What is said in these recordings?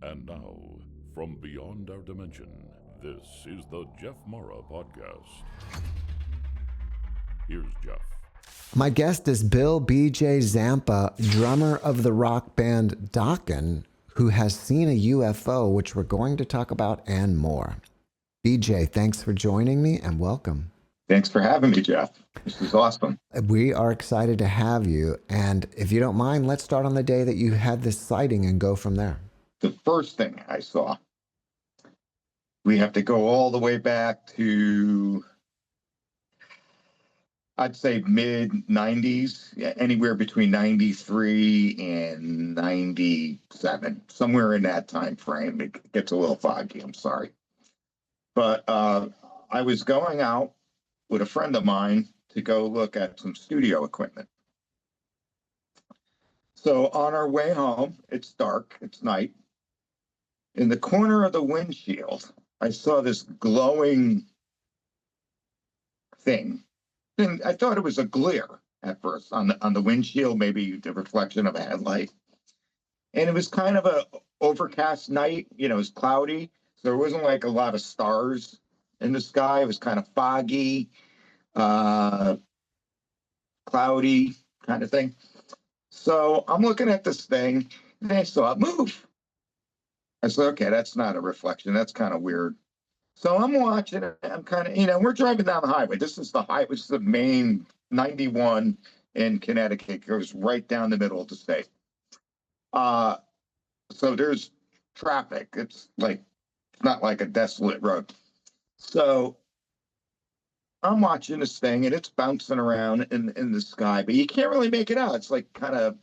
And now, from beyond our dimension, this is the JeffMara podcast. Here's Jeff. My guest is Bill B.J. Zampa, drummer of the rock band Dokken, who has seen a UFO, which we're going to talk about and more. BJ, thanks for joining me and welcome. Thanks for having me, Jeff. This is awesome. We are excited to have you. And if you don't mind, let's start on the day that you had this sighting and go from there. The first thing I saw, we have to go all the way back to, I'd say mid 90s, anywhere between 93 and 97, somewhere in that time frame. It gets a little foggy, I'm sorry. But I was going out with a friend of mine to go look at some studio equipment. So on our way home, it's dark, it's night. In the corner of the windshield, I saw this glowing thing. And I thought it was a glare at first on the windshield, maybe the reflection of a headlight. And it was kind of a overcast night, it was cloudy. So there wasn't like a lot of stars in the sky. It was kind of foggy, cloudy kind of thing. So I'm looking at this thing and I saw it move. I said, okay, that's not a reflection. That's kind of weird. So I'm watching it. I'm kind of, we're driving down the highway. This is the highway, this is the main 91 in Connecticut. It goes right down the middle of the state. So there's traffic. It's not like a desolate road. So I'm watching this thing and it's bouncing around in the sky, but you can't really make it out. It's like kind of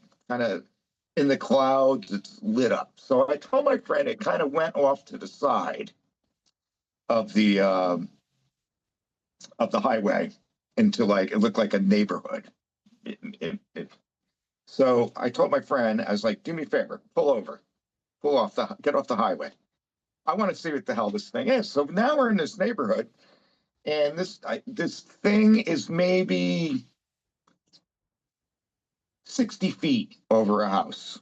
in the clouds, it's lit up. So I told my friend it kind of went off to the side of the highway into it looked like a neighborhood. So I told my friend, I was like, do me a favor, pull over, get off the highway. I want to see what the hell this thing is. So now we're in this neighborhood, and this thing is maybe 60 feet over a house.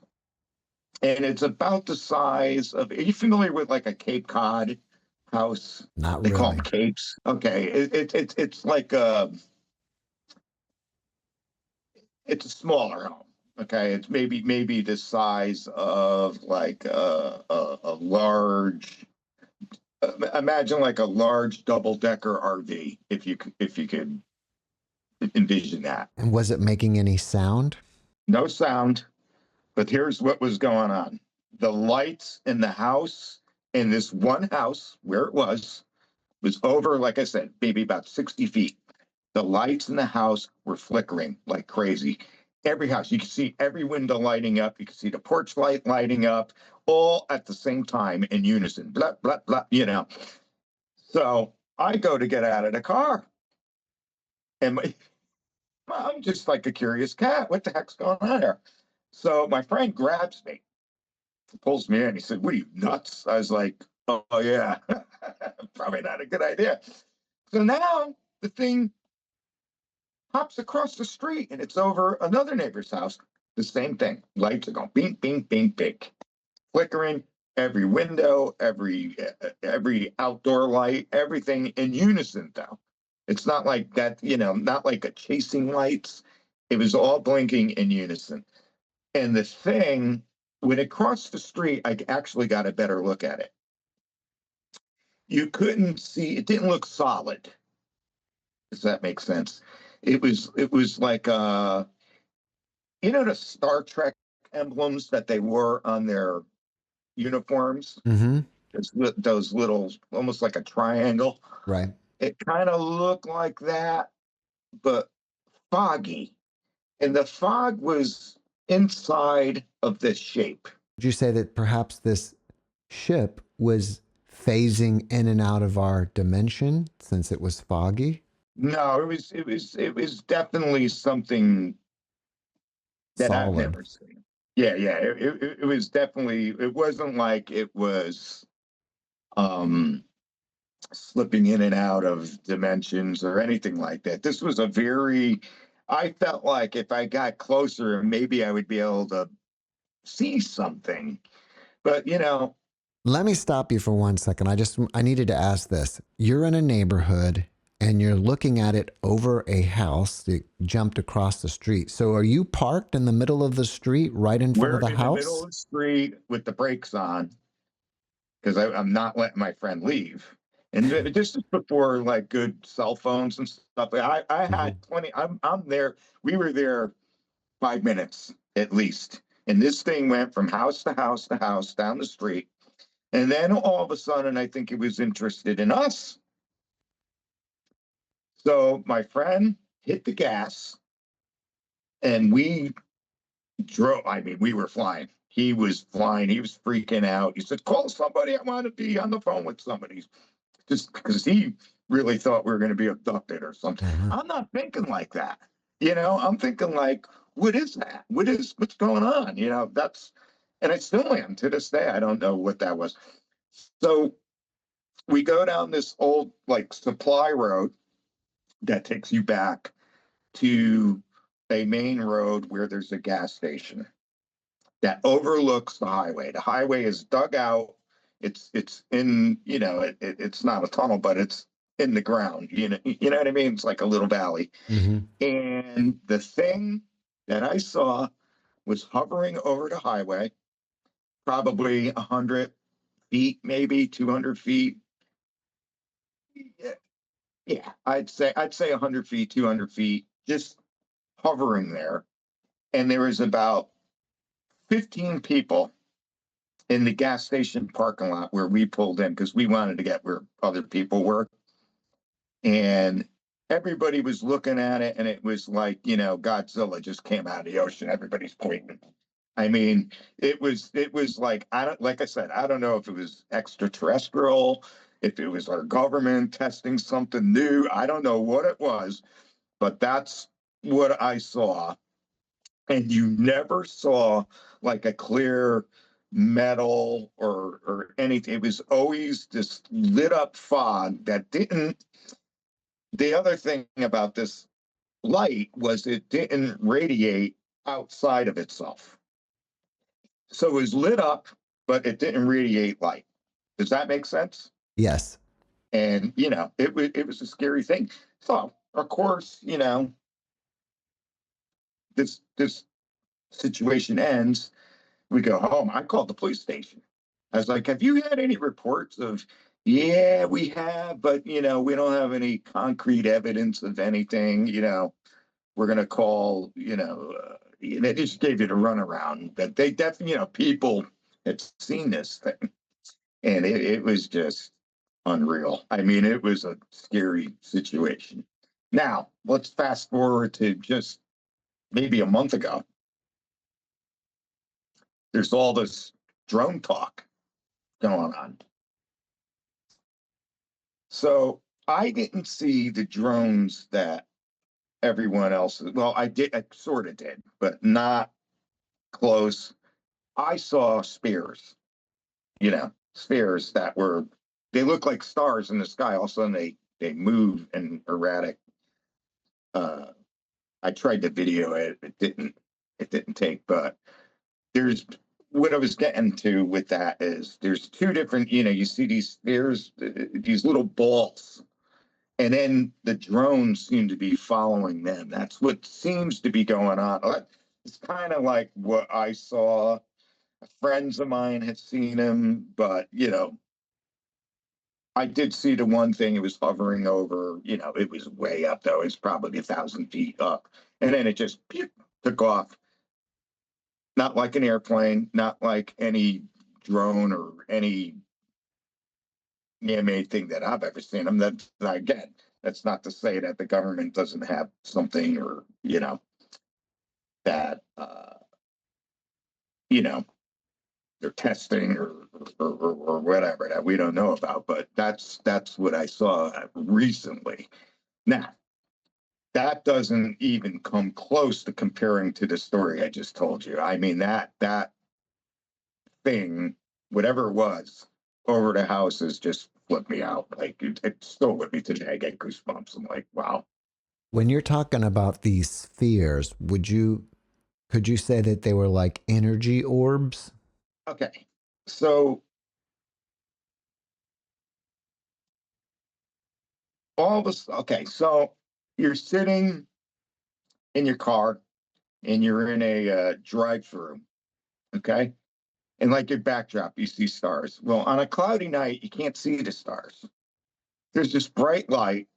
And it's about the size of, are you familiar with like a Cape Cod house? Not They really. call them capes. Okay. It's like it's a smaller home. Okay. It's maybe the size of like a large, imagine like a large double-decker RV, if you could envision that. And was it making any sound? No sound, but here's what was going on. The lights in the house, in this one house where it was over, like I said, maybe about 60 feet. The lights in the house were flickering like crazy. Every house, you could see every window lighting up. You could see the porch light lighting up, all at the same time in unison, blah, blah, blah, So I go to get out of the car. And I'm just like a curious cat. What the heck's going on here? So my friend grabs me, pulls me in. He said, what are you, nuts? I was like, oh yeah, probably not a good idea. So now the thing hops across the street and it's over another neighbor's house. The same thing. Lights are going bing, bing, bing, bing, flickering every window, every outdoor light, everything in unison though. It's not like that, not like a chasing lights. It was all blinking in unison. And the thing, when it crossed the street, I actually got a better look at it. You couldn't see, it didn't look solid. Does that make sense? It was like, the Star Trek emblems that they wore on their uniforms? Mm-hmm. Those little, almost like a triangle. Right. It kind of looked like that, but foggy. And the fog was inside of this shape. Would you say that perhaps this ship was phasing in and out of our dimension since it was foggy? No, it was definitely something that Solid. I've never seen. Yeah. It was definitely, it wasn't like it was slipping in and out of dimensions or anything like that. This was I felt like if I got closer, maybe I would be able to see something. But, Let me stop you for 1 second. I needed to ask this. You're in a neighborhood and you're looking at it over a house that jumped across the street. So are you parked in the middle of the street right in front of We're the in the middle house? of the street with the brakes on because I'm not letting my friend leave. And this is before like good cell phones and stuff. I Hmm. had 20. I'm there. We were there 5 minutes at least. And this thing went from house to house to house down the street. And then all of a sudden, I think it was interested in us. So my friend hit the gas and we drove. I mean, we were flying. He was flying. He was freaking out. He said, call somebody. I want to be on the phone with somebody. Just because he really thought we were going to be abducted or something. Uh-huh. I'm not thinking like that. I'm thinking like, what is that? What's going on? And I still am to this day. I don't know what that was. So we go down this old like supply road that takes you back to a main road where there's a gas station that overlooks the highway. The highway is dug out. It's in, it's not a tunnel, but it's in the ground. You know what I mean? It's like a little valley. Hmm. And the thing that I saw was hovering over the highway, probably 100 feet, maybe 200 feet. Yeah, yeah, I'd say 100 feet, 200 feet, just hovering there. And there was about 15 people in the gas station parking lot where we pulled in because we wanted to get where other people were. And everybody was looking at it, and it was like, Godzilla just came out of the ocean. Everybody's pointing. I mean, it was like, like I said, I don't know if it was extraterrestrial, if it was our government testing something new. I don't know what it was, but that's what I saw. And you never saw like a clear metal or anything. It was always this lit up fog that didn't. The other thing about this light was it didn't radiate outside of itself. So it was lit up, but it didn't radiate light. Does that make sense? Yes. And it was a scary thing. So of course, this situation ends. We go home. I called the police station. I was like, have you had any reports of, yeah, we have, but, we don't have any concrete evidence of anything. We're going to call, they just gave you the runaround. But they definitely, people had seen this thing. And it was just unreal. I mean, it was a scary situation. Now, let's fast forward to just maybe a month ago. There's all this drone talk going on. So I didn't see the drones that everyone else. Well, I did. I sort of did, but not close. I saw spears. Spheres that were. They look like stars in the sky. All of a sudden, they move in erratic. Uh, I tried to video it. It didn't. It didn't take. But there's what I was getting to with that is there's two different. You see these spheres, these little balls, and then the drones seem to be following them. That's what seems to be going on. It's kind of like what I saw. Friends of mine had seen him, but I did see the one thing. It was hovering over. It was way up though. It's probably 1,000 feet up, and then it just took off. Not like an airplane, not like any drone or any man-made thing that I've ever seen. Again, that's not to say that the government doesn't have something or that you know they're testing or whatever that we don't know about. But that's what I saw recently. Now that doesn't even come close to comparing to the story I just told you. I mean that thing, whatever it was, over the houses just flipped me out. Like it's still with me today. I get goosebumps. I'm like, wow. When you're talking about these spheres, could you say that they were like energy orbs? Okay. So all of us. Okay, so you're sitting in your car and you're in a drive-through. Okay, and like your backdrop, you see stars. Well, on a cloudy night, you can't see the stars. There's this bright light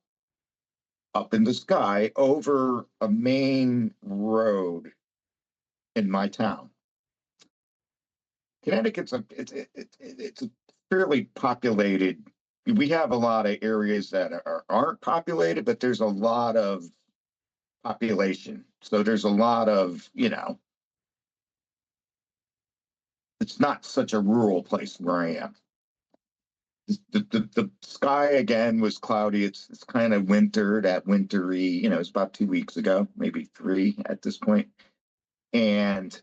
up in the sky over a main road in my town. Connecticut's it's a fairly populated. We have a lot of areas that aren't populated, but there's a lot of population. So there's a lot of, it's not such a rural place where I am. The sky again was cloudy. It's kind of winter, that wintry, it's about 2 weeks ago, maybe three at this point. And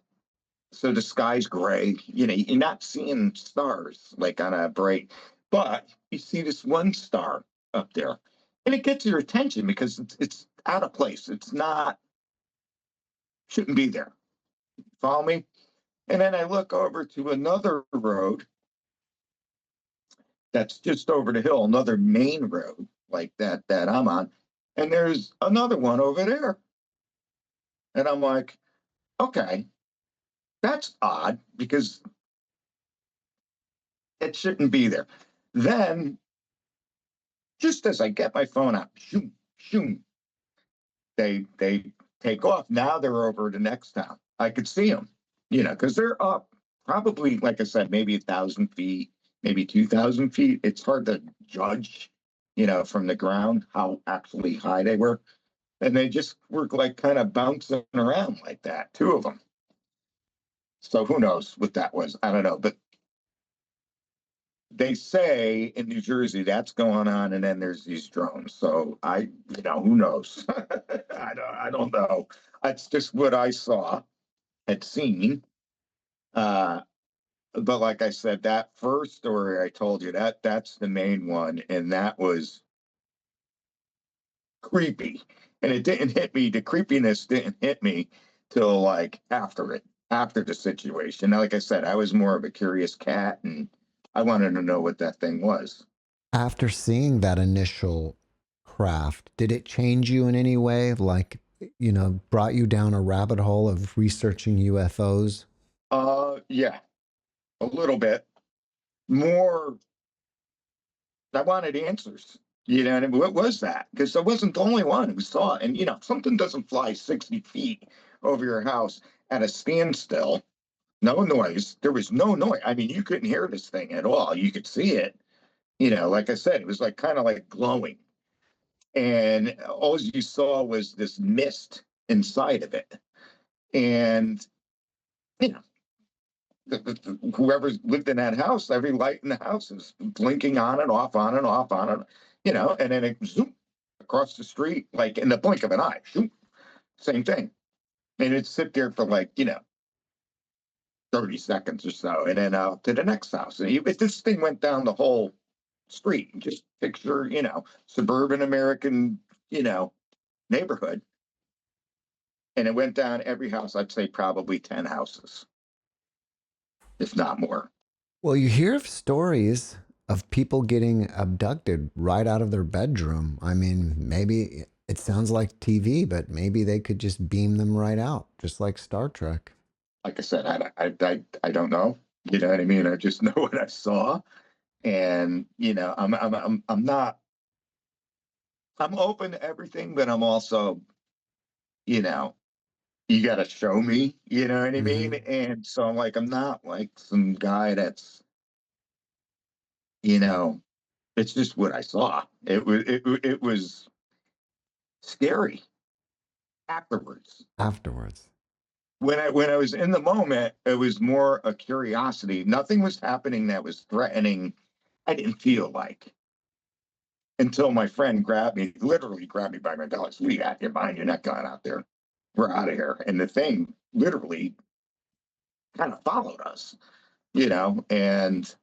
so the sky's gray. You're not seeing stars like on a bright, but you see this one star up there, and it gets your attention because it's out of place. It's not, shouldn't be there. Follow me? And then I look over to another road that's just over the hill, another main road like that I'm on, and there's another one over there. And I'm like, okay, that's odd because it shouldn't be there. Then, just as I get my phone out, shoom, shoom, they take off. Now they're over the next town. I could see them, because they're up probably, like I said, maybe 1,000 feet, maybe 2,000 feet. It's hard to judge, from the ground how actually high they were. And they just were like kind of bouncing around like that, two of them. So who knows what that was? I don't know. But they say in New Jersey that's going on, and then there's these drones. So who knows? I don't know. That's just what I saw, had seen. But like I said, that first story I told you, that's the main one, and that was creepy. And it didn't hit me. The creepiness didn't hit me till like after the situation. Now, like I said, I was more of a curious cat, and I wanted to know what that thing was. After seeing that initial craft, did it change you in any way? Like, brought you down a rabbit hole of researching UFOs? Yeah, a little bit more. I wanted answers. What I mean? What was that? Because I wasn't the only one who saw it. And something doesn't fly 60 feet over your house at a standstill. No noise. There was no noise. I mean, you couldn't hear this thing at all. You could see it. Like I said, it was like kind of like glowing. And all you saw was this mist inside of it. And, you know, whoever lived in that house, every light in the house is blinking on and off, on and off, on and, and then it zoom across the street, like in the blink of an eye, zoom, same thing. And it'd sit there for like, 30 seconds or so, and then out to the next house. And if this thing went down the whole street, just picture, suburban American, neighborhood. And it went down every house, I'd say probably 10 houses, if not more. Well, you hear of stories of people getting abducted right out of their bedroom. I mean, maybe it sounds like TV, but maybe they could just beam them right out, just like Star Trek. Like I said, I don't know. You know what I mean? I just know what I saw, and I'm not. I'm open to everything, but I'm also, you got to show me. You know what I mean? And so I'm like, I'm not like some guy that's, it's just what I saw. It was scary afterwards. Afterwards. When I was in the moment, it was more a curiosity. Nothing was happening that was threatening. I didn't feel like, until my friend literally grabbed me by my belly. "We out your mind. You're not going out there. We're out of here." And the thing literally kind of followed us, and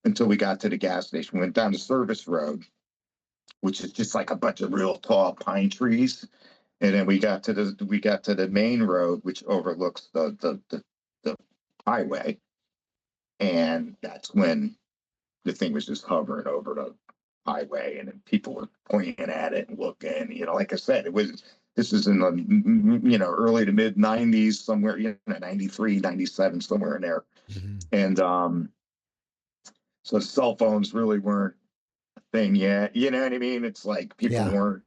until we got to the gas station. We went down the service road, which is just like a bunch of real tall pine trees. And then we got to the main road, which overlooks the highway. And that's when the thing was just hovering over highway, and then people were pointing at it and looking. Like I said, this is in the early to mid '90s, somewhere, '93, '97, somewhere in there. Mhm. And so cell phones really weren't a thing yet. You know what I mean? It's like people Yeah. weren't.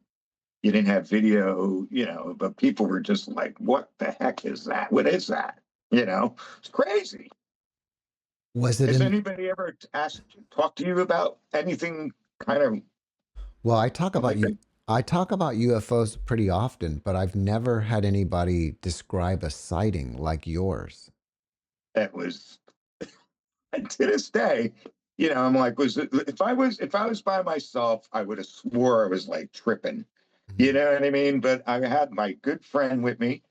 You didn't have video, but people were just like, "What the heck is that? What is that?" It's crazy. Was it Has in? anybody ever talked to you about anything kind of Well, I talk about like you. that? I talk about UFOs pretty often, but I've never had anybody describe a sighting like yours. That was to this day. I'm like, if I was by myself, I would have swore I was like tripping. You Mhm. know what I mean? But I had my good friend with me.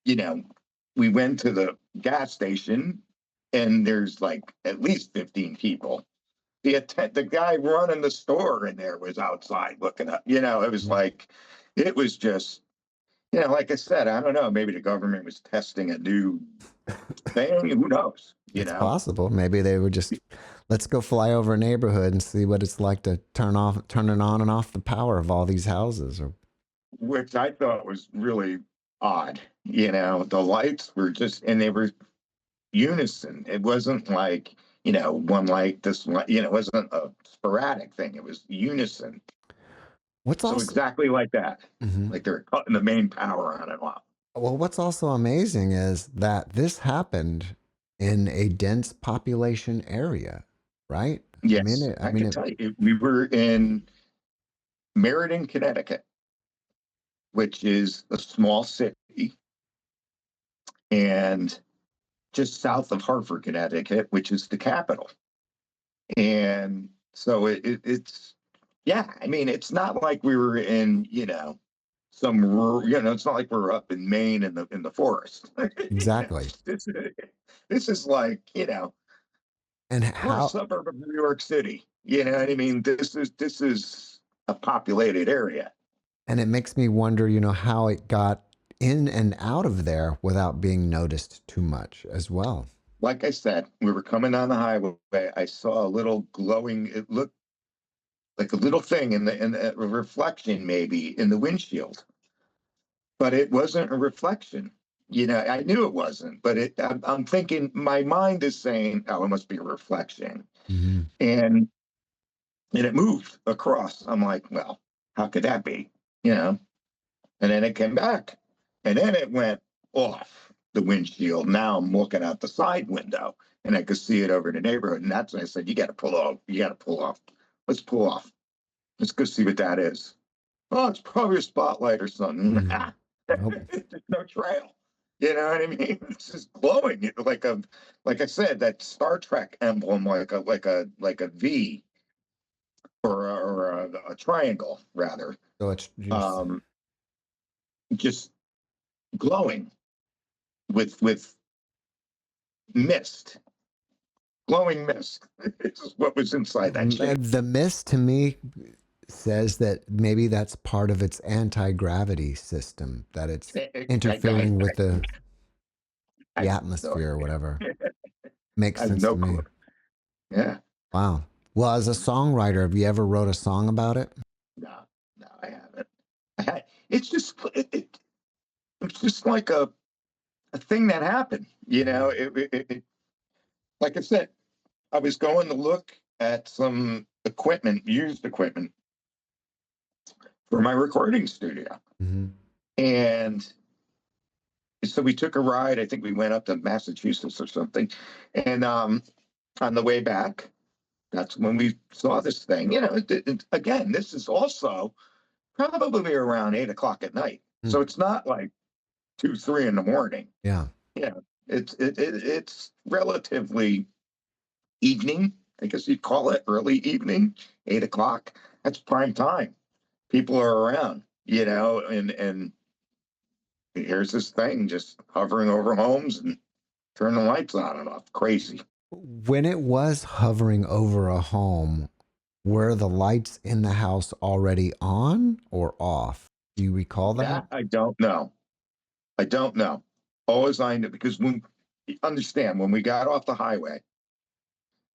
You know, we went to the gas station, and there's like at least 15 people. The guy running the store in there was outside looking up. It was Mhm. like, it was just, like I said, I don't know. Maybe the government was testing a new thing. Who knows? It's possible. Maybe they were just, let's go fly over a neighborhood and see what it's like to turn it on and off the power of all these houses. Or Which I thought was really odd. The lights were just, and they were unison. It wasn't like, one light, this light, it wasn't a sporadic thing. It was unison. what's So also, exactly like that. Mhm. Like they're cutting the main power on and off. Well, what's also amazing is that this happened in a dense population area, right? Yes, I I mean, can tell you. We were in Meriden, Connecticut, which is a small city, and just south of Hartford, Connecticut, which is the capital. And so it's, yeah, I mean, it's not like we were in, some rural, it's not like we're up in Maine in the forest. exactly. This is like, And we're a how, suburb of New York City. You know what I mean? This is a populated area. and it makes me wonder, how it got in and out of there without being noticed too much as well. Like I said, we were coming down the highway. I saw a little glowing. It looked like a little thing in the a reflection maybe in the windshield, but it wasn't a reflection. I knew it wasn't, but I'm thinking, my mind is saying, "Oh, it must be a reflection," Mhm. and it moved across. I'm like, "Well, how could that be?" You know. And then it came back, and then it went off the windshield. Now I'm looking out the side window, and I could see it over the neighborhood. And that's when I said, "You got to pull off. You got to pull off. Let's pull off. Let's go see what that is." "Oh, it's probably a spotlight or something." Mhm. Nope. There's no trail. You know what I mean? It's just glowing like I said, that Star Trek emblem, like a V, or a triangle rather. So it's just, Um, just glowing with mist, glowing mist. It's what was inside that shape. the mist to me says that maybe that's part of its anti-gravity system, that it's interfering with I the have no atmosphere or idea. whatever. Makes I have sense no to clue. me. Yeah. Wow. Well, as a songwriter, have you ever wrote a song about it? No, no, I haven't. It's just it's just like a thing that happened. Mhm. Like I said, I was going to look at some equipment, used equipment, for my recording studio. Mhm. And so we took a ride. I think we went up to Massachusetts or something. And on the way back, that's when we saw this thing. Again, this is also probably around 8 o'clock at night. So Mm. it's not like 2, 3 in the morning. Yeah. You know, it's relatively evening. I guess you'd call it early evening, 8 o'clock. That's prime time. People are around, and here's this thing just hovering over homes and turning the lights on and off. Crazy. When it was hovering over a home, were the lights in the house already on or off? Do you recall that? That I don't know. I don't know. Always I know, because when you understand, when we got off the highway,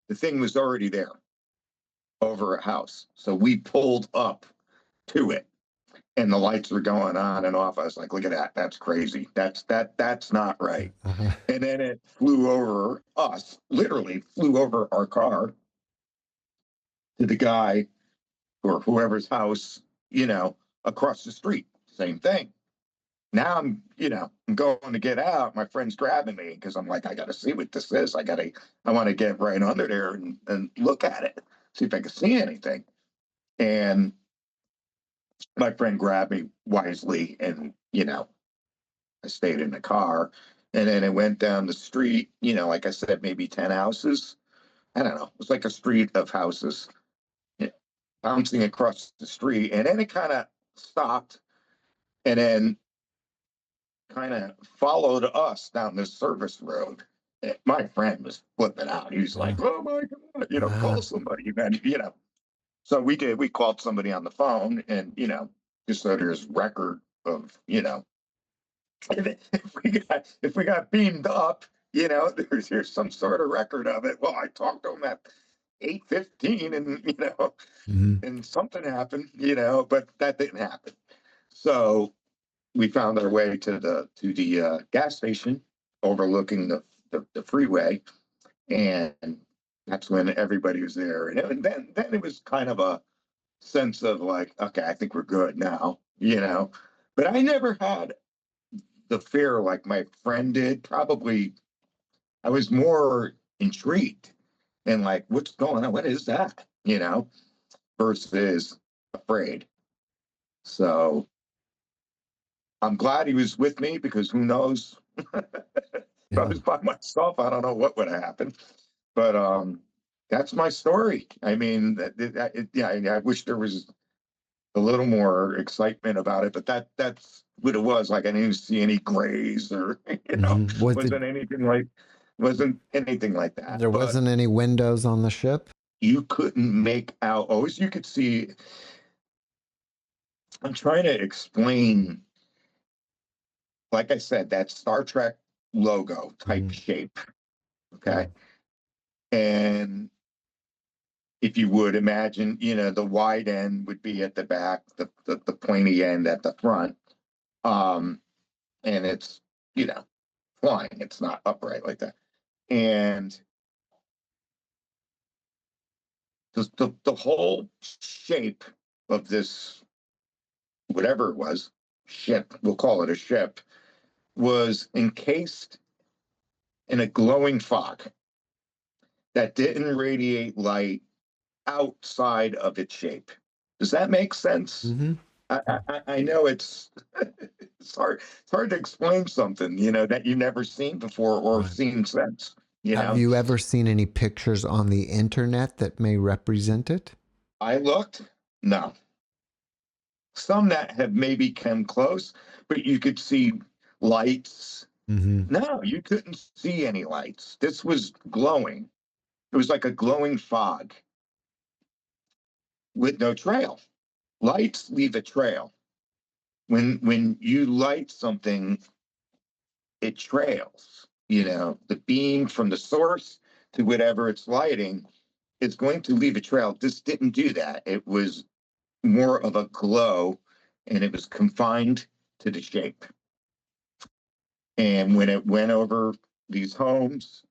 the thing was already there. over a house. So we pulled up to it, and the lights were going on and off. I was like, look at that. That's crazy. That's not right. Uh-huh. And then it flew over us, literally flew over our car to the guy or whoever's house, across the street. Same thing. Now I'm going to get out. My friend's grabbing me because I'm like, I got to see what this is. I want to get right under there and look at it, see if I can see anything. And my friend grabbed me wisely, and I stayed in the car. And then it went down the street, like I said, maybe 10 houses. I don't know. It was like a street of houses, bouncing across the street. And then it kind of stopped and then kind of followed us down this service road. My friend was flipping out. He was like, oh my God, call somebody, man. So we did. We called somebody on the phone, and just so there's record of if we got beamed up, there's some sort of record of it. Well, I talked to him at 8:15, and Mhm. and something happened, but that didn't happen. So we found our way to the gas station overlooking the freeway, and that's when everybody was there. And then it was kind of a sense of like, okay, I think we're good now, But I never had the fear like my friend did. Probably I was more intrigued and like, what's going on? What is that? Versus afraid. So I'm glad he was with me, because who knows? If I Yeah. was by myself, I don't know what would have happened. But that's my story. I mean, yeah, I wish there was a little more excitement about it, but that's what it was. Like I didn't see any grays or Mhm. wasn't anything like that. There But wasn't any windows on the ship? you couldn't make out. Always you could see. I'm trying to explain. Like I said, that Star Trek logo type Mhm. shape. Yeah. Okay, and if you would imagine, the wide end would be at the back, the pointy end at the front. Um, and it's, flying. It's not upright like that. And the whole shape of this, whatever it was, ship, we'll call it a ship, was encased in a glowing fog that didn't radiate light outside of its shape. Does that make sense? Mhm. I know it's hard to explain something, that you've never seen before or Right. seen since, Have you ever seen any pictures on the internet that may represent it? I looked, no. Some that have maybe come close, but you could see lights. Mhm. No, you couldn't see any lights. This was glowing. It was like a glowing fog with no trail. Lights leave a trail. When you light something, it trails. The beam from the source to whatever it's lighting, it's going to leave a trail. This didn't do that. It was more of a glow, and it was confined to the shape. And when it went over these homes,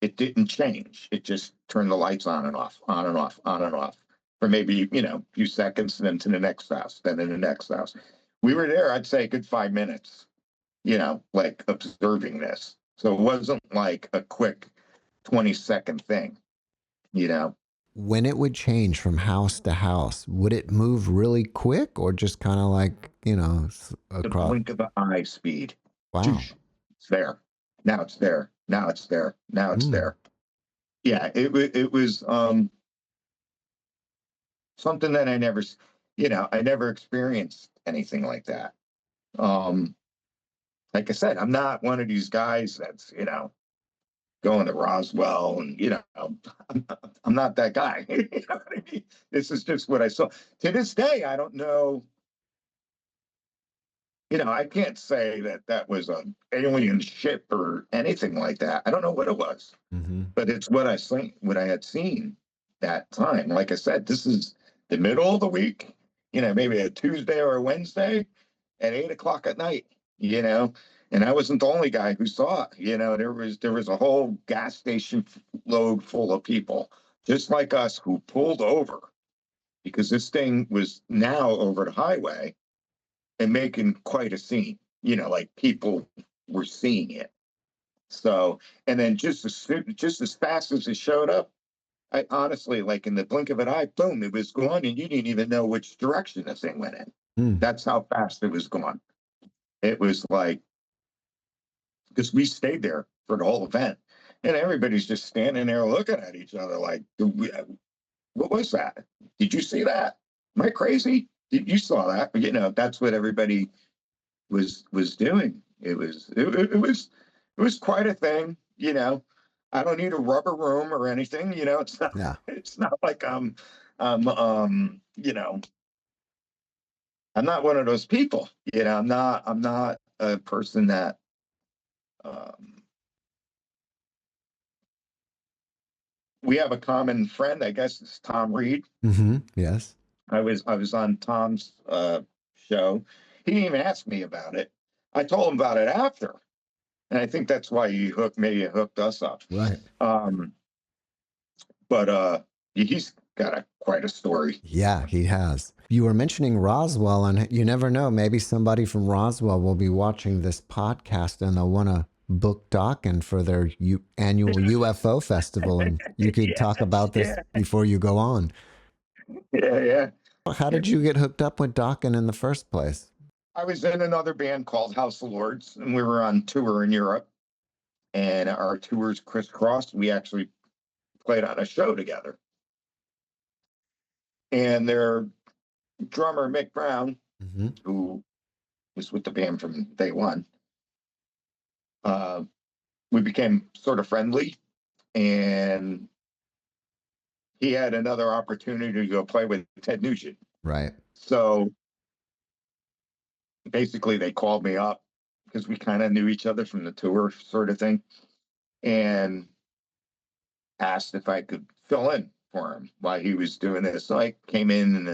it didn't change. It just turned the lights on and off, on and off, on and off for maybe, a few seconds, and then to the next house, then in the next house. We were there, I'd say a good 5 minutes, like observing this. So it wasn't like a quick 20-second thing, you know. When it would change from house to house, would it move really quick or just kind of like, The across? blink of an eye speed. Wow. It's there. Now it's there. Now it's there. Now it's Mm. there. Yeah, it was something that I never experienced anything like that. Um, like I said, I'm not one of these guys that's, going to Roswell and, I'm not that guy. You know what I mean? This is just what I saw. To this day, I don't know. I can't say that that was an alien ship or anything like that. I don't know what it was, Hmm. but it's what I had seen. that time. Like I said, this is the middle of the week, maybe a Tuesday or a Wednesday at 8 o'clock at night, and I wasn't the only guy who saw it. There was a whole gas station load full of people just like us who pulled over because this thing was now over the highway and making quite a scene. Like people were seeing it. So, and then just as fast as it showed up, I honestly, like in the blink of an eye, boom, it was gone, and you didn't even know which direction the thing went in. That's how fast it was gone. It was like, because we stayed there for the whole event, and everybody's just standing there looking at each other like, what was that? Did you see that? Am I crazy? You saw that? But, that's what everybody was doing. It was quite a thing. I don't need a rubber room or anything. It's not. Yeah. It's not like you know, I'm not one of those people. I'm not a person that um, we have a common friend. I guess it's Tom Reed. Yes. I was on Tom's show. He didn't even ask me about it. I told him about it after, and I think that's why he hooked us up. Right. But he's got quite a story. Yeah, he has. You were mentioning Roswell, and you never know. Maybe somebody from Roswell will be watching this podcast and they'll want to book Dokken for their annual UFO festival, and you could talk about this before you go on. Yeah. How did you get hooked up with Dokken in the first place? I was in another band called House of Lords, and we were on tour in Europe, and our tours crisscrossed. We actually played on a show together. And their drummer, Mick Brown, who was with the band from day one, we became sort of friendly, and he had another opportunity to go play with Ted Nugent. Right. So basically, they called me up because we kind of knew each other from the tour sort of thing, and asked if I could fill in for him while he was doing this. So I came in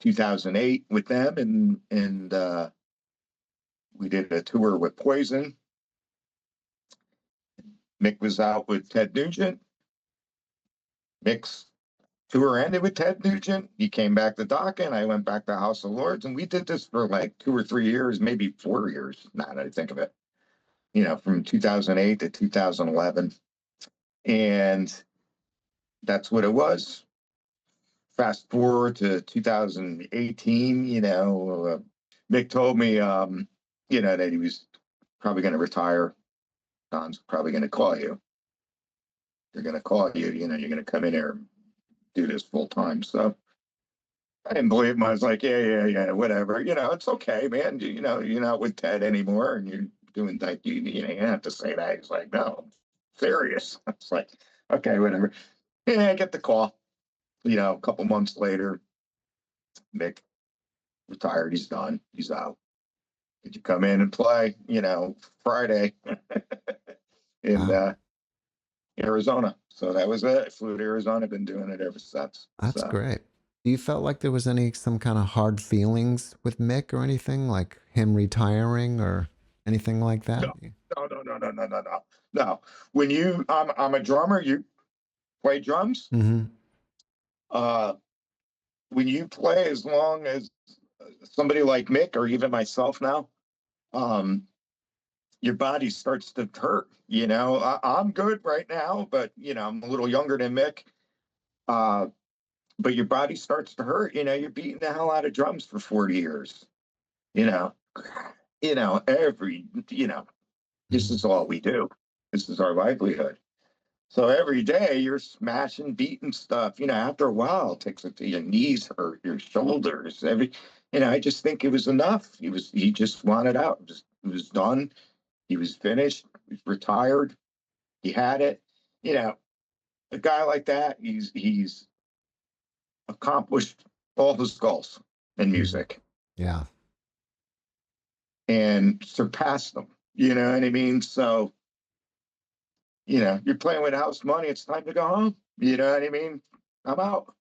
2008 with them, and we did a tour with Poison. Mick was out with Ted Nugent. Mick's tour ended with Ted Nugent. He came back to Dokken. I went back to House of Lords, and we did this for like 2 or 3 years, maybe 4 years. Now that I think of it, from 2008 to 2011, and that's what it was. Fast forward to 2018, Mick told me, that he was probably going to retire. Don's probably going to call you. They're going to call you, you're going to come in here and do this full time. So I didn't believe him. I was like, yeah, whatever. It's okay, man. You're not with Ted anymore, and you're doing like, you don't have to say that. He's like, no, I'm serious. I was like, okay, whatever. Yeah, I get the call. A couple months later, Mick retired. He's done. He's out. Did you come in and play? Friday in Arizona. So that was it. I flew to Arizona. Been doing it ever since. That's great. Do you felt like there was some kind of hard feelings with Mick or anything, like him retiring or anything like that? No. When I'm a drummer. You play drums. When you play, as long as somebody like Mick or even myself now, your body starts to hurt. I'm good right now, but I'm a little younger than Mick. But your body starts to hurt. You're beating the hell out of drums for 40 years. This is all we do. This is our livelihood. So every day you're smashing, beating stuff. After a while, it takes it to your knees hurt, your shoulders. I just think it was enough. He just wanted out. It was done. He was finished. He was retired. He had it. A guy like that, he's accomplished all his goals in music. Yeah. And surpassed them. You know what I mean? So, you're playing with house money. It's time to go home. You know what I mean? I'm out.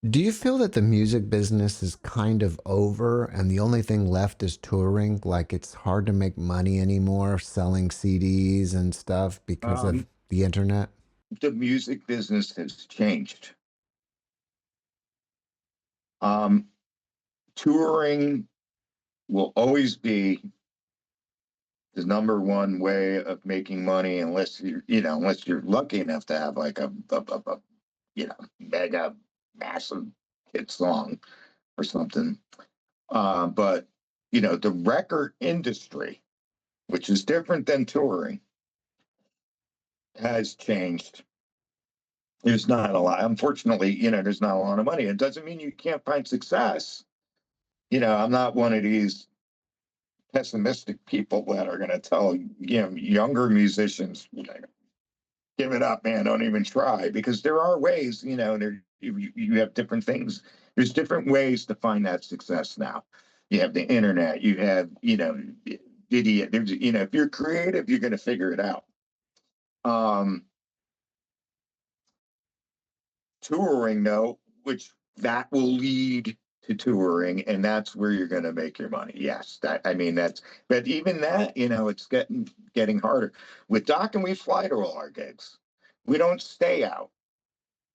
Do you feel that the music business is kind of over and the only thing left is touring? Like it's hard to make money anymore selling CDs and stuff because of Um, the internet? the music business has changed. Um, touring will always be the number one way of making money, unless unless you're lucky enough to have like a mega massive hit song or something. But the record industry, which is different than touring, has changed. There's not a lot. Unfortunately, there's not a lot of money. It doesn't mean you can't find success. I'm not one of these pessimistic people that are going to tell younger musicians, give it up, man, don't even try, because there are ways. You have different things. There's different ways to find that success now. You have the internet. You have video. There's if you're creative, you're going to figure it out. Um, touring, though, which that will lead to touring, and that's where you're going to make your money. Yes, but even that, it's getting harder. With Dokken, we fly to all our gigs. We don't stay out.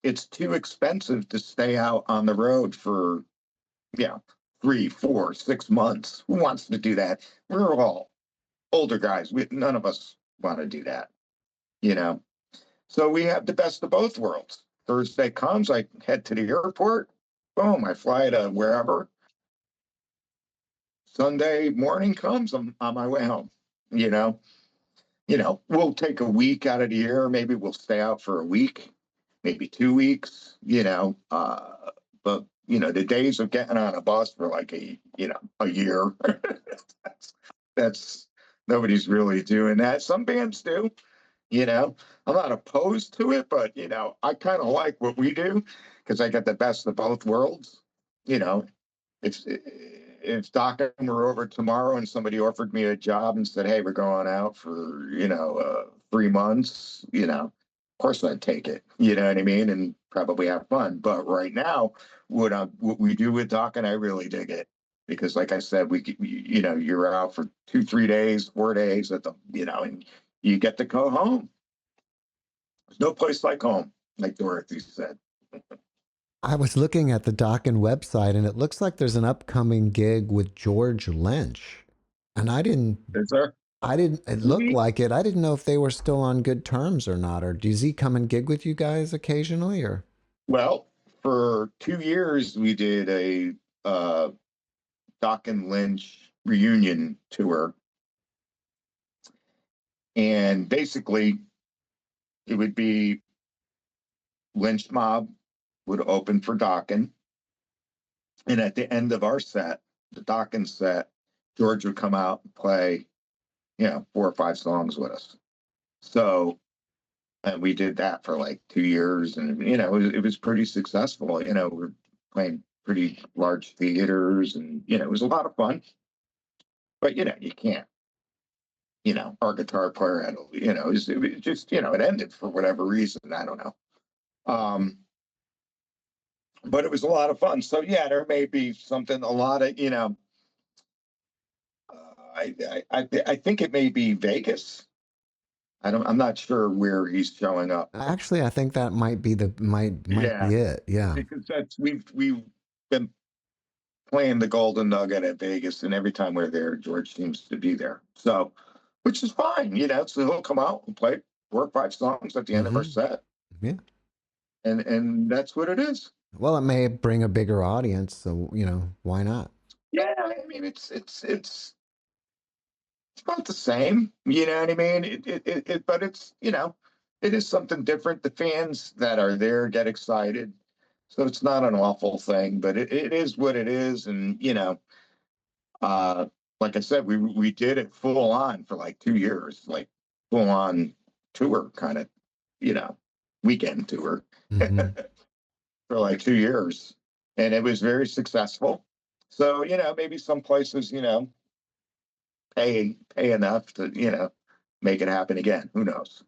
It's too expensive to stay out on the road for 3, 4, 6 months. Who wants to do that? We're all older guys. None of us want to do that. You know, So we have the best of both worlds. Thursday comes, I head to the airport. Boom, I fly to wherever. Sunday morning comes, I'm on my way home. You know, we'll take a week out of the year. Maybe we'll stay out for a week, maybe 2 weeks. But the days of getting on a bus for like a year. that's, that's nobody's really doing that. Some bands do. You know, I'm not opposed to it, but I kind of like what we do because I get the best of both worlds. You know, if Dokken were over tomorrow and somebody offered me a job and said, "Hey, we're going out for 3 months," of course I'd take it. You know what I mean, and probably have fun. But right now, what we do with Dokken, I really dig it because, like I said, you're out for 2, 3 days, 4 days and you get to go home. There's no place like home, like Dorothy said. I was looking at the Dokken website and it looks like there's an upcoming gig with George Lynch. And Is there? it looked We like it. I didn't know if they were still on good terms or not. Or does he come and gig with you guys occasionally or? Well, for 2 years we did a Doc and Lynch reunion tour, and basically it would be Lynch Mob would open for Dokken, and at the end of our set, the Dokken set, George would come out and play, 4 or 5 songs with us. So, and we did that for like 2 years, and it was pretty successful. We're playing pretty large theaters, and it was a lot of fun. But you can't. Our guitar player had, it was just, it ended for whatever reason. I don't know. Um, but it was a lot of fun. So yeah, there may be something. A lot of, I think it may be Vegas. I'm not sure where he's showing up. Actually, I think that might be might Yeah, be it. Yeah. because we've been playing the Golden Nugget at Vegas, and every time we're there, George seems to be there. So, which is fine, So he'll come out and play 4 or 5 songs at the end of our Hmm. set, Yeah. and that's what it is. Well, it may bring a bigger audience, so why not? Yeah, I mean it's about the same. You know what I mean? But it's it is something different. The fans that are there get excited, so it's not an awful thing. But it is what it is, and uh, like I said, we did it full on for like 2 years, like full on tour kind of, you know, weekend tour Hmm. for like 2 years, and it was very successful. So maybe some places pay enough to make it happen again. Who knows?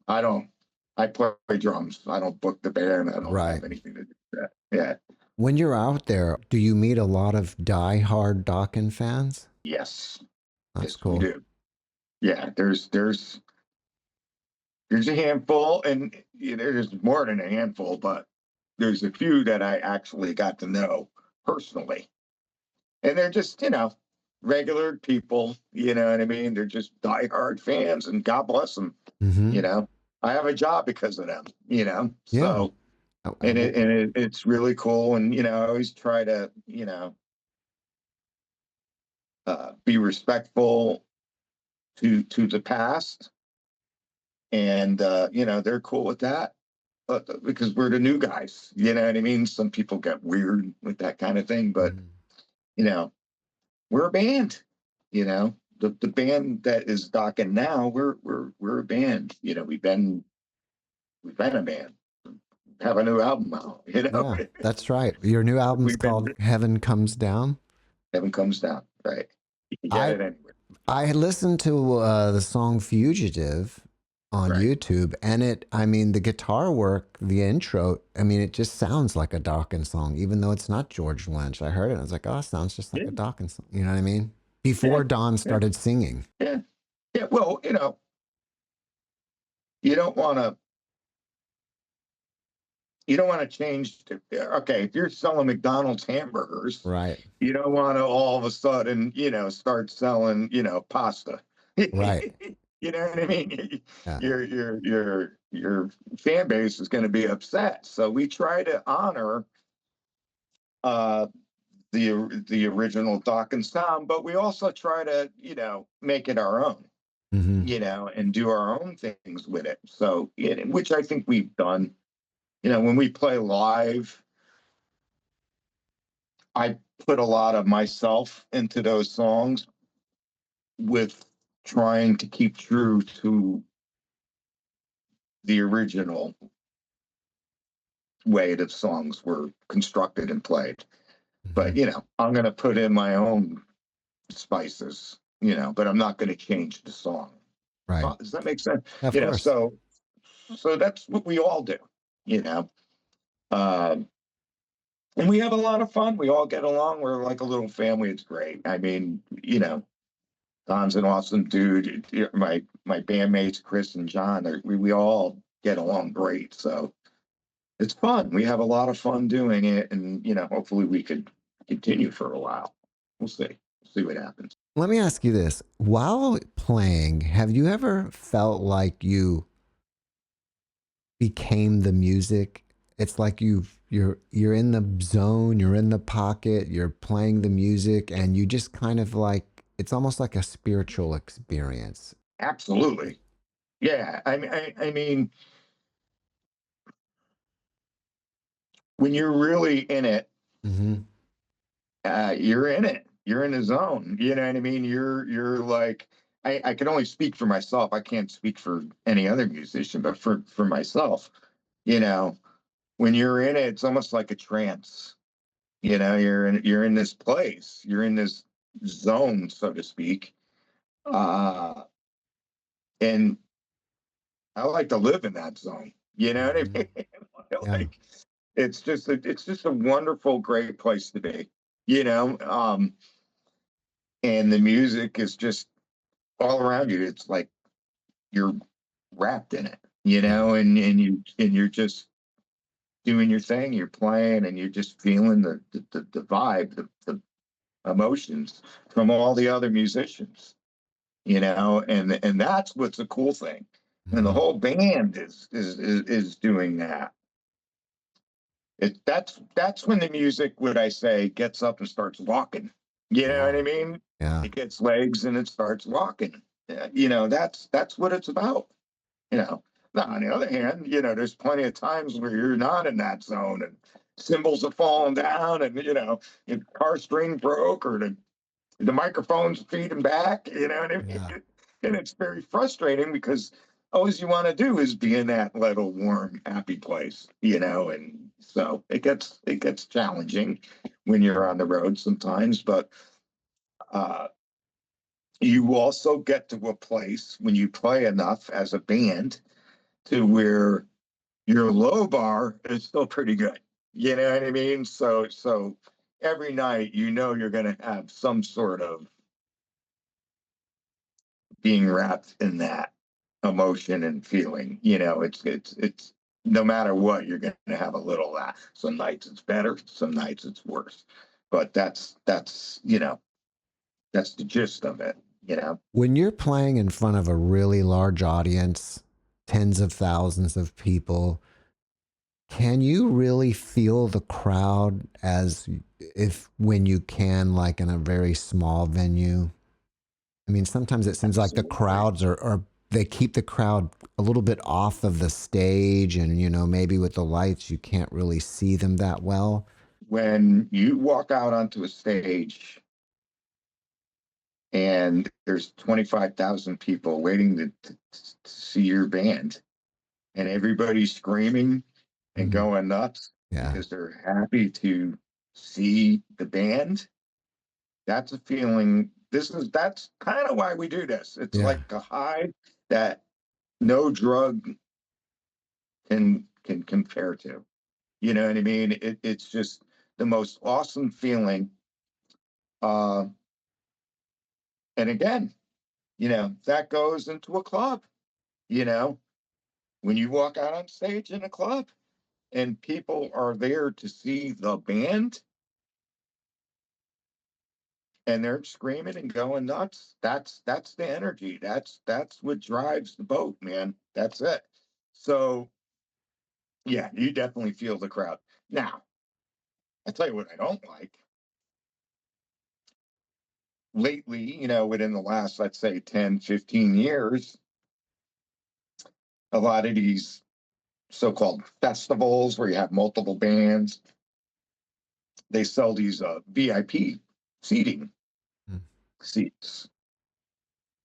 I don't. I play drums. I don't book the band. I don't Right. have anything to do with that. Yeah. When you're out there, do you meet a lot of die-hard Dokken fans? Yes. That's Yes, we cool. do. Yeah. There's a handful, and there's more than a handful, but there's a few that I actually got to know personally. And they're just, regular people, you know what I mean? They're just diehard fans, and God bless them, Mm-hmm. you know. I have a job because of them, Yeah. So, it's really cool. And, I always try to, be respectful to the past. And, they're cool with that. But because we're the new guys, you know what I mean? Some people get weird with that kind of thing, but Mhm. you know, we're a band. The band that is Dokken now, we're a band. We've been a band. Have a new album out. Yeah, that's right. Your new album's We've been called Heaven Comes Down. Heaven Comes Down, right? You can get I it anywhere, I listened to the song Fugitive on right? YouTube, and I mean, the guitar work, the intro, I mean, it just sounds like a Dawkins song, even though it's not George Lynch. I heard it, and I was like, oh, it sounds just like Yeah, a Dawkins song. You know what I mean? yeah, Before Don yeah, started singing. yeah, yeah. Well, you don't want to you don't want to change. Okay, if you're selling McDonald's hamburgers, Right, you don't want to all of a sudden, start selling, pasta. right. You know what I mean? Yeah. Your fan base is going to be upset. So we try to honor uh, the original Dawkins sound, but we also try to, make it our own, Hmm. and do our own things with it. So, which I think we've done. When we play live, I put a lot of myself into those songs with trying to keep true to the original way that songs were constructed and played. Hmm. But, I'm going to put in my own spices, but I'm not going to change the song. Right. So, does that make sense? Of course. So that's what we all do, you know. Um, and we have a lot of fun. We all get along. We're like a little family. It's great. I mean, Don's an awesome dude. My bandmates, Chris and John, we all get along great. So it's fun. We have a lot of fun doing it, and hopefully we could continue for a while. We'll see. See what happens. Let me ask you this. While playing, have you ever felt like you became the music? It's like you're in the zone, you're in the pocket, you're playing the music, and you just kind of like it's almost like a spiritual experience. Absolutely. Yeah. I mean, when you're really in it, Hmm. you're in it. You're in the zone. You know what I mean? You're like I can only speak for myself. I can't speak for any other musician, but for myself, you know, when you're in it, it's almost like a trance. You're in this place. You're in this zone, so to speak. Uh and I like to live in that zone. You know what I Hmm. mean? Yeah. Like it's just a wonderful, great place to be. You know, and the music is just all around you. It's like you're wrapped in it, Yeah. and you're just doing your thing. You're playing, and you're just feeling the vibe, the emotions from all the other musicians. And that's what's a cool thing. And the Hmm. whole band is doing that. That's when the music, would I say, gets up and starts walking. You know what I Yeah. mean? Yeah. It gets legs and it starts walking. That's what it's about. You know. Now, on the other hand, there's plenty of times where you're not in that zone, and cymbals are falling down, and your car string broke, or the microphone's feeding back. You know what I mean? Yeah. And it's very frustrating because all you want to do is be in that little warm, happy place. And so it gets challenging when you're on the road sometimes, but uh, you also get to a place when you play enough as a band to where your low bar is still pretty good. You know what I mean? So every night, you're going to have some sort of being wrapped in that emotion and feeling. It's no matter what, you're going to have a little of that. Some nights it's better, some nights it's worse. But that's that's the gist of it. When you're playing in front of a really large audience, tens of thousands of people, can you really feel the crowd as if when you can, like in a very small venue? I mean, sometimes it seems like the Absolutely. crowds are they keep the crowd a little bit off of the stage, and maybe with the lights you can't really see them that well. When you walk out onto a stage and there's 25,000 people waiting to see your band, and everybody's screaming and Mhm. going nuts Yeah, because they're happy to see the band. That's a feeling. That's kind of why we do this. It's yeah, like a high that no drug can compare to. You know what I mean? It's just the most awesome feeling. Uh, and again, that goes into a club. You know, when you walk out on stage in a club and people are there to see the band and they're screaming and going nuts, that's the energy. That's what drives the boat, man. That's it. So yeah, you definitely feel the crowd. Now, I tell you what I don't like. Lately, within the last, let's say 10, 15 years, a lot of these so-called festivals where you have multiple bands, they sell these VIP seating mm, seats.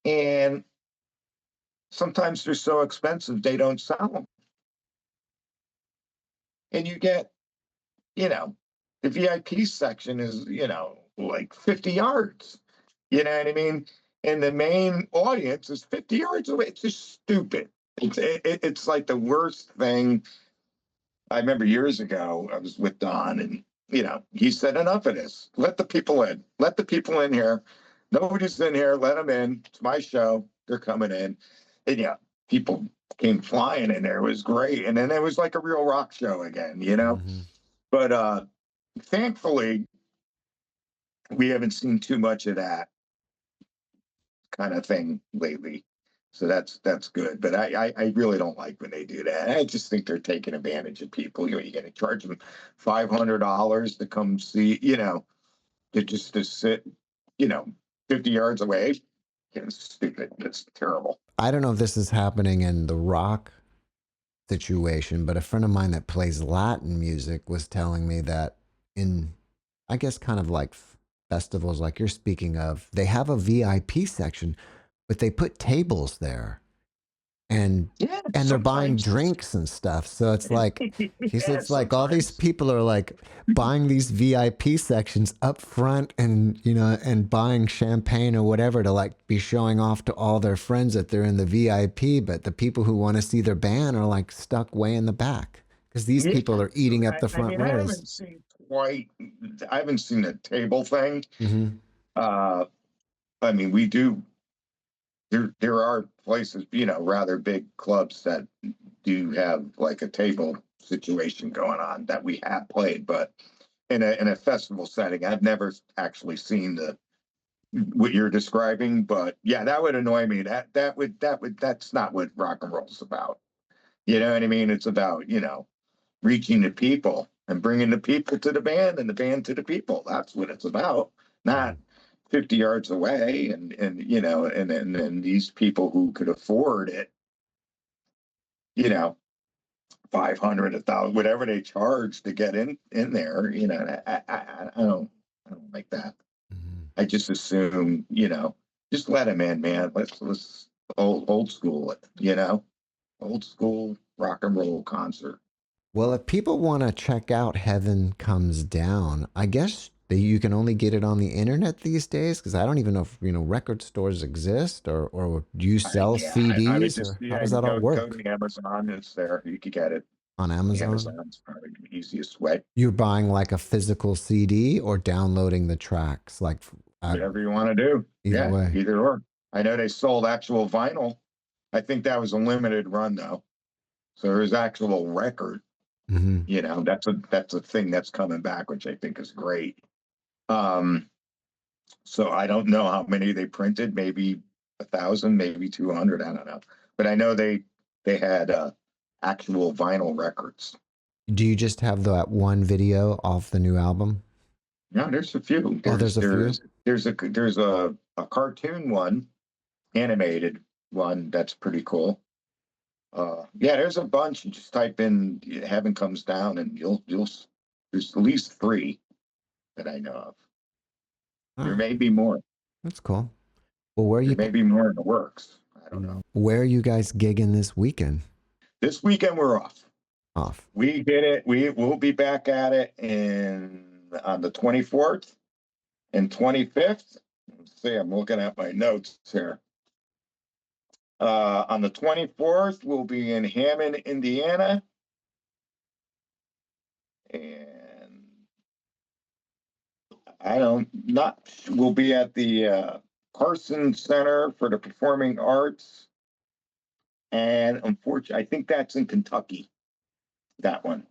And sometimes they're so expensive they don't sell them. And you get, you know, the VIP section is, like 50 yards. You know what I mean? And the main audience is 50 yards away. It's just stupid. It's like the worst thing. I remember years ago, I was with Don, and he said, "Enough of this. Let the people in. Let the people in here. Nobody's in here. Let them in. It's my show. They're coming in." And yeah, people came flying in there. It was great. And then it was like a real rock show again. mhm. But thankfully, we haven't seen too much of that kind of thing lately. So that's good. But I really don't like when they do that. I just think they're taking advantage of people. You're going to charge them $500 to come see, to sit, you know, 50 yards away. It's stupid. It's terrible. I don't know if this is happening in the rock situation, but a friend of mine that plays Latin music was telling me that in, I guess, kind of like festivals like you're speaking of, they have a VIP section, but they put tables there, and Yeah, they're buying sometimes. drinks and stuff. So it's like he said, Yeah, it's like all these sometimes. people are like buying these VIP sections up front, and and buying champagne or whatever to like be showing off to all their friends that they're in the VIP, but the people who want to see their band are like stuck way in the back because these Yeah. people are eating up the I front mean, I rows. haven't seen quite, I haven't seen the table thing. Hmm. Uh, I mean, we do there are places, rather big clubs that do have like a table situation going on that we have played, but in a festival setting, I've never actually seen the what you're describing. But yeah, that would annoy me. That's not what rock and roll's about. You know what I mean? It's about, reaching the people and bringing the people to the band and the band to the people. That's what it's about. Not 50 yards away and these people who could afford it, you know 500, 1,000, whatever they charge to get in there. I don't like that. Hmm. I just assume, just let them in, man. Let's old school it, old school rock and roll concert. Well, if people want to check out Heaven Comes Down, I guess that you can only get it on the internet these days because I don't even know if record stores exist, or do you sell Yeah, I would CDs, just, or how does that all go to work? the Amazon. It's there. You could get it. on Amazon? Amazon's probably the easiest way. You're buying like a physical CD or downloading the tracks, like Whatever you want to do. either Yeah, way. either or. I know they sold actual vinyl. I think that was a limited run though. So there's actual record. Hmm. That's a thing that's coming back, which I think is great. Um, so I don't know how many they printed, maybe 1,000, maybe 200. I don't know, but I know they had actual vinyl records. Do you just have that one video off the new album? No, there's a few. Oh, there's a few. There's a cartoon one, animated one that's pretty cool. Yeah, there's a bunch. You just type in "Heaven Comes Down" and you'll there's at least 3 that I know of. There Oh, may be more. that's cool. Well, where are There you? may be more in the works. I don't know. Where are you guys gigging this weekend? This weekend we're off. Off. We did it. Will be back at it on the 24th and 25th. Let's see, I'm looking at my notes here. On the 24th, we'll be in Hammond, Indiana. And we'll be at the Carson Center for the Performing Arts. And unfortunately, I think that's in Kentucky, that one.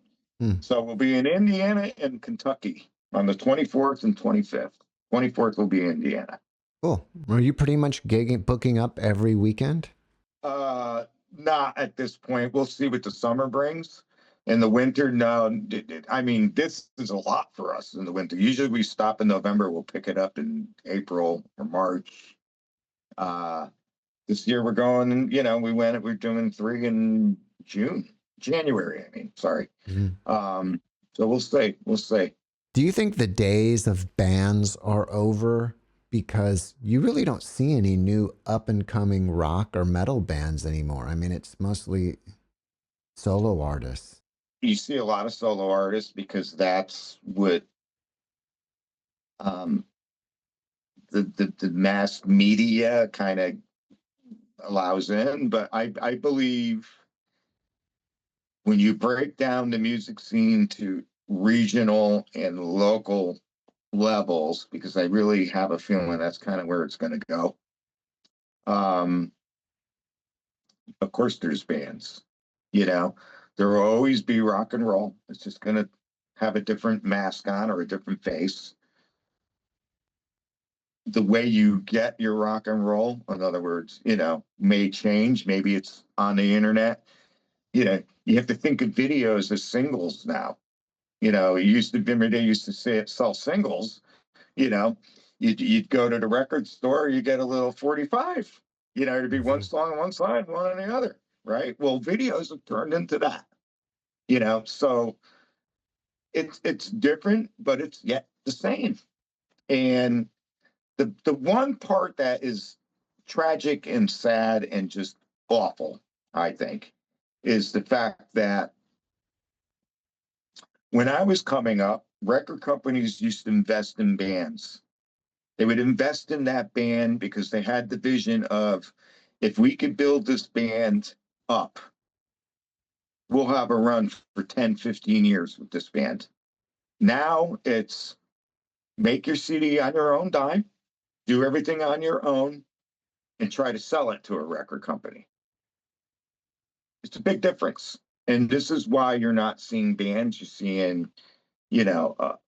So we'll be in Indiana and Kentucky on the 24th and 25th. 24th will be Indiana. Cool. Are you pretty much booking up every weekend? Not at this point. We'll see what the summer brings. In the winter, no. I mean, this is a lot for us in the winter. Usually we stop in November. We'll pick it up in April or March. This year we're going, we're doing 3 in January. I mean, sorry. Mm-hmm. So we'll see. We'll see. Do you think the days of bands are over? Because you really don't see any new up and coming rock or metal bands anymore. I mean, it's mostly solo artists. You see a lot of solo artists because that's what the mass media kind of allows in. But I believe when you break down the music scene to regional and local levels, because I really have a feeling that's kind of where it's going to go. Of course, there's bands, there will always be rock and roll. It's just going to have a different mask on or a different face. The way you get your rock and roll, in other words, may change. Maybe it's on the internet. You have to think of videos as singles now. It used to be, they used to say it sell singles. You'd go to the record store, you get a little 45. It'd be one song on one side, one on the other, right? Well, videos have turned into that. So it's different, but it's yet the same. And the one part that is tragic and sad and just awful, I think, is the fact that when I was coming up, record companies used to invest in bands. They would invest in that band because they had the vision of, if we could build this band up, we'll have a run for 10, 15 years with this band. Now it's make your CD on your own dime, do everything on your own, and try to sell it to a record company. It's a big difference. And this is why you're not seeing bands. You're seeing,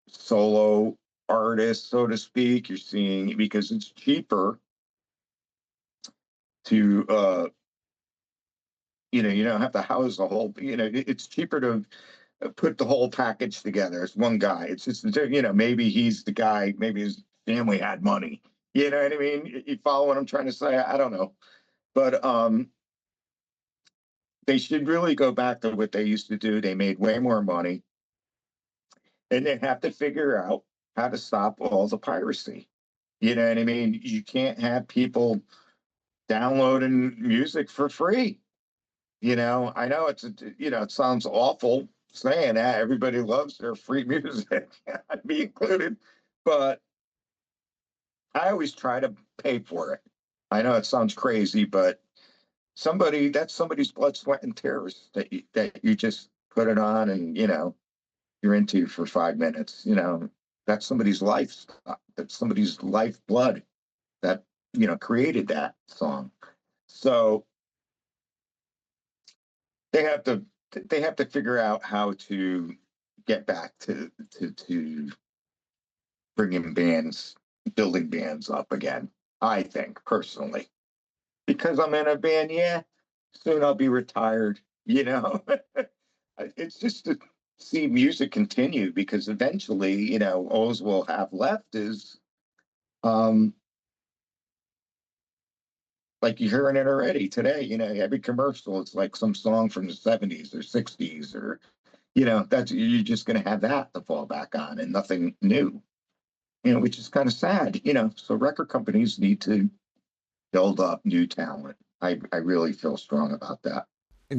solo artists, so to speak. You're seeing, because it's cheaper to, you don't have to house the whole, it's cheaper to put the whole package together. It's one guy. It's just, maybe he's the guy, maybe his family had money. You know what I mean? You follow what I'm trying to say? I don't know. But they should really go back to what they used to do. They made way more money. And they have to figure out how to stop all the piracy. You know what I mean? You can't have people downloading music for free. I know it sounds awful saying that. Everybody loves their free music, me included. But I always try to pay for it. I know it sounds crazy, but that's somebody's blood, sweat, and tears that you just put it on, and you're into for 5 minutes. That's somebody's life. That's somebody's lifeblood that created that song. So they have to figure out how to get back to bringing bands, building bands up again. I think personally, because I'm in a band. Yeah, soon I'll be retired. It's just to see music continue, because eventually, all we'll have left is, like you're hearing it already today. Every commercial, it's like some song from the 70s or 60s, or that's, you're just going to have that to fall back on, and nothing new. Which is kind of sad. So record companies need to build up new talent. I really feel strong about that.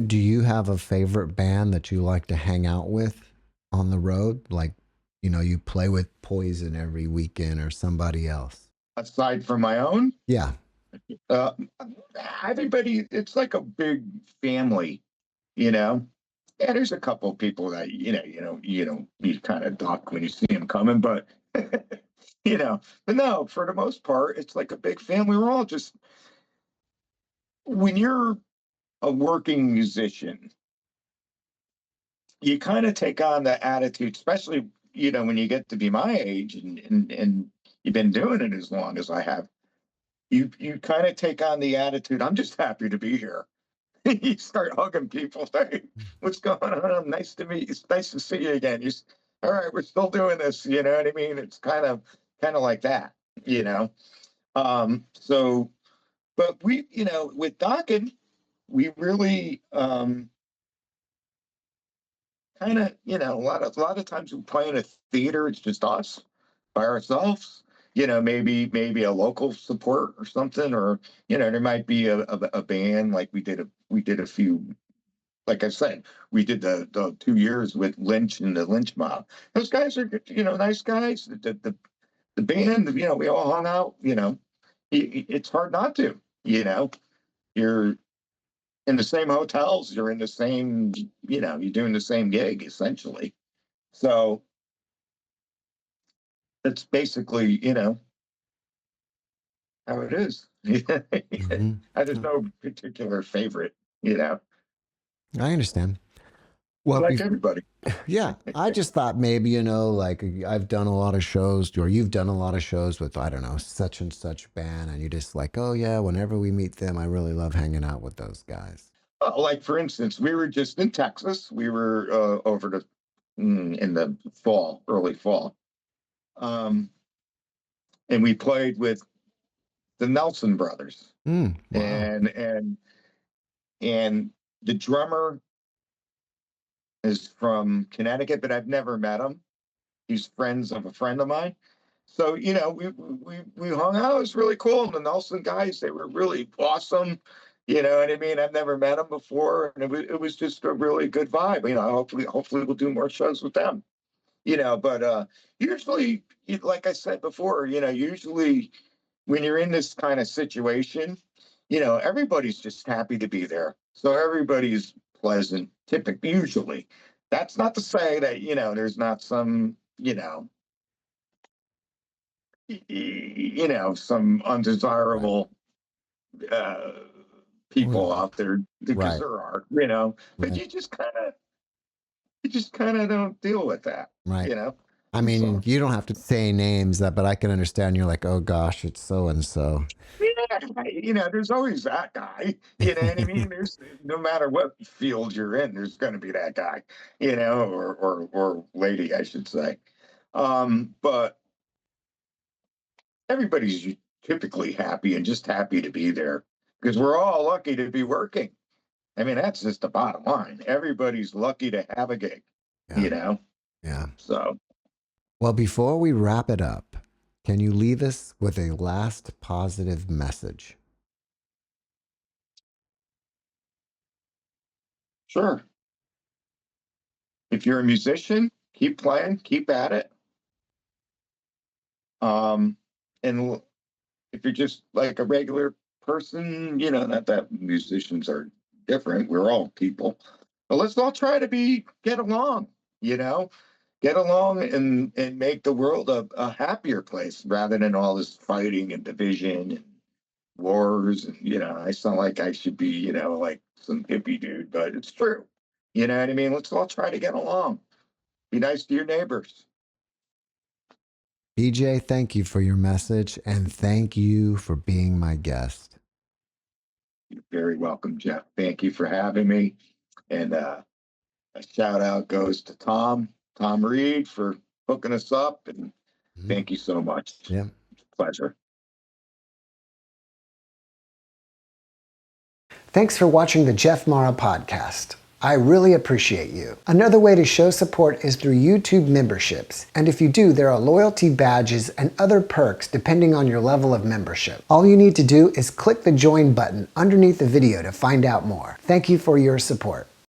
Do you have a favorite band that you like to hang out with on the road? Like, you play with Poison every weekend or somebody else. Aside from my own, Yeah. uh, everybody, it's like a big family. Yeah, there's a couple of people that you kind of duck when you see them coming, but but no, for the most part, it's like a big family. We're all just, when you're a working musician, you kind of take on the attitude, especially when you get to be my age, and you've been doing it as long as I have. You kind of take on the attitude, I'm just happy to be here. You start hugging people. Hey, what's going on? Nice to meet you. It's nice to see you again. All right, we're still doing this. You know what I mean? It's kind of like that. So, but we, with Dokken, we really kind of, a lot of times we play in a theater. It's just us by ourselves. Maybe a local support or something, or there might be a band. Like we did a few. Like I said, we did the 2 years with Lynch and the Lynch Mob. Those guys are nice guys. The band, we all hung out. It's hard not to. You're in the same hotels. You're in the same. You're doing the same gig essentially. So it's basically how it is. Mm-hmm. There's no particular favorite. I understand. Well, Like everybody. yeah, I just thought maybe, like I've done a lot of shows, or you've done a lot of shows with, I don't know, such and such band, and you're just like, oh yeah, whenever we meet them, I really love hanging out with those guys. Like for instance, we were just in Texas. We were over to in the fall, early fall, um, and we played with the Nelson brothers, Wow. and the drummer is from Connecticut, but I've never met him. He's friends of a friend of mine. So we hung out. It was really cool. And the Nelson guys, they were really awesome. You know what I mean? I've never met them before, and it was just a really good vibe. Hopefully we'll do more shows with them. But usually, like I said before, usually when you're in this kind of situation, everybody's just happy to be there. So everybody's pleasant, typically, usually. That's not to say that, there's not some, some undesirable uh, people out there, because Right. there are, but Right. you just kind of don't deal with that, Right. you know. I mean, So you don't have to say names, but I can understand. You're like, oh gosh, it's so and so. yeah, there's always that guy. You know what I mean? There's, no matter what field you're in, there's going to be that guy, or lady, I should say. But everybody's typically happy and just happy to be there, because we're all lucky to be working. I mean, that's just the bottom line. Everybody's lucky to have a gig, Yeah. you know? Yeah. So, Well, before we wrap it up, can you leave us with a last positive message? sure. If you're a musician, keep playing, keep at it. And if you're just like a regular person, not that musicians are different, we're all people. But let's all try to get along, you know, get along and make the world a happier place rather than all this fighting and division and wars. And, I sound like I should be, like some hippie dude, but it's true. You know what I mean? Let's all try to get along. Be nice to your neighbors. BJ, thank you for your message and thank you for being my guest. You're very welcome, Jeff. Thank you for having me. And a shout out goes to Tom Reed for hooking us up. And thank you so much. Yeah. Pleasure. Thanks for watching the JeffMara podcast. I really appreciate you. Another way to show support is through YouTube memberships. And if you do, there are loyalty badges and other perks depending on your level of membership. All you need to do is click the join button underneath the video to find out more. Thank you for your support.